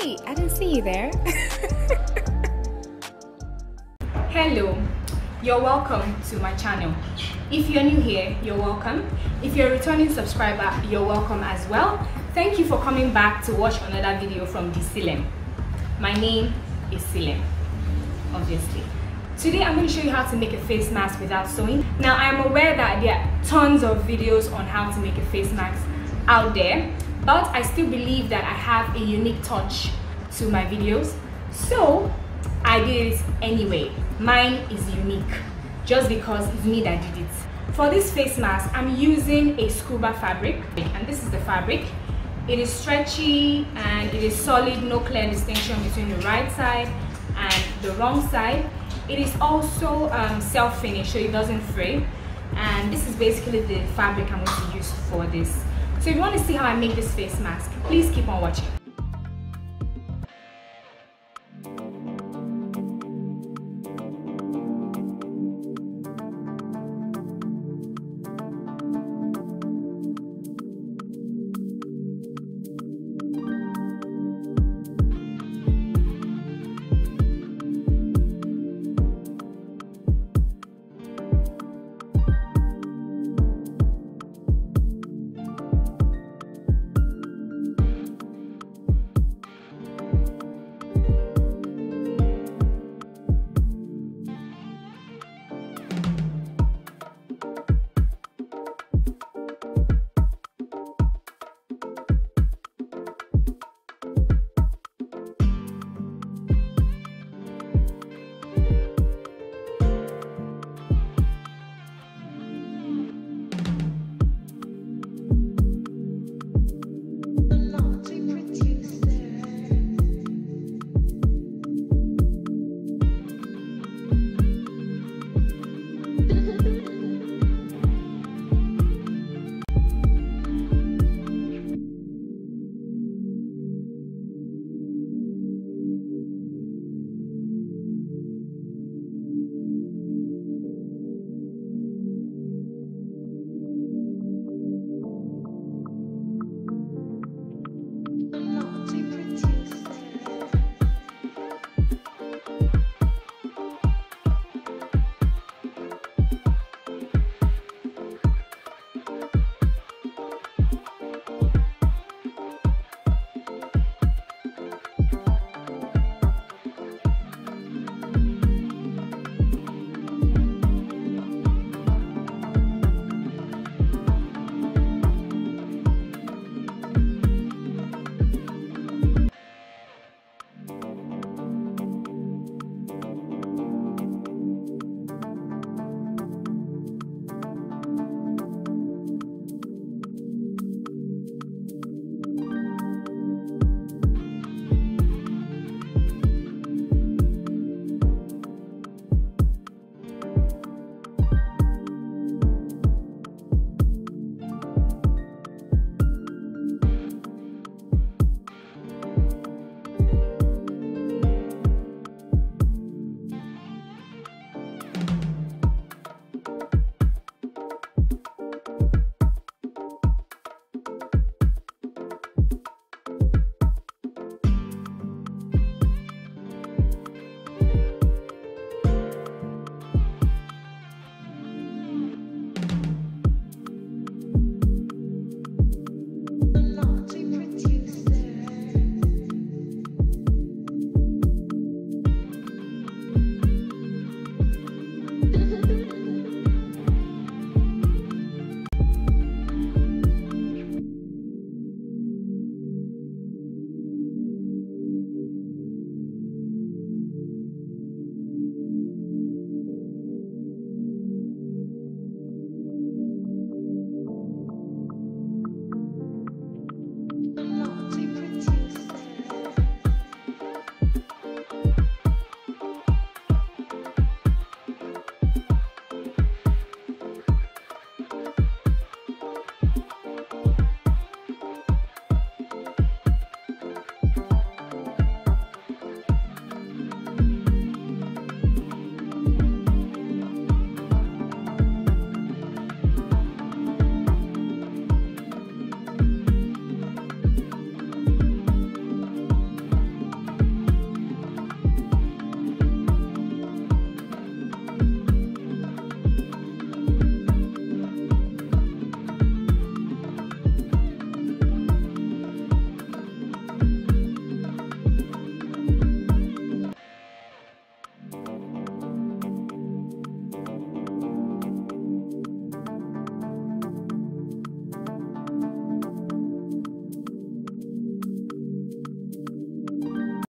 Hey, I didn't see you there. Hello, you're welcome to my channel. If you're new here, you're welcome. If you're a returning subscriber, you're welcome as well. Thank you for coming back to watch another video from the Silem. My name is Silem, obviously. Today I'm going to show you how to make a face mask without sewing. Now I am aware that there are tons of videos on how to make a face mask out there, but I still believe that I have a unique touch to my videos, so I did it anyway. Mine is unique just because it's me that did it. For this face mask, I'm using a scuba fabric, and this is the fabric. It is stretchy and it is solid, no clear distinction between the right side and the wrong side. It is also self-finished, so it doesn't fray, and this is basically the fabric I'm going to use for this. So if you want to see how I make this face mask, please keep on watching.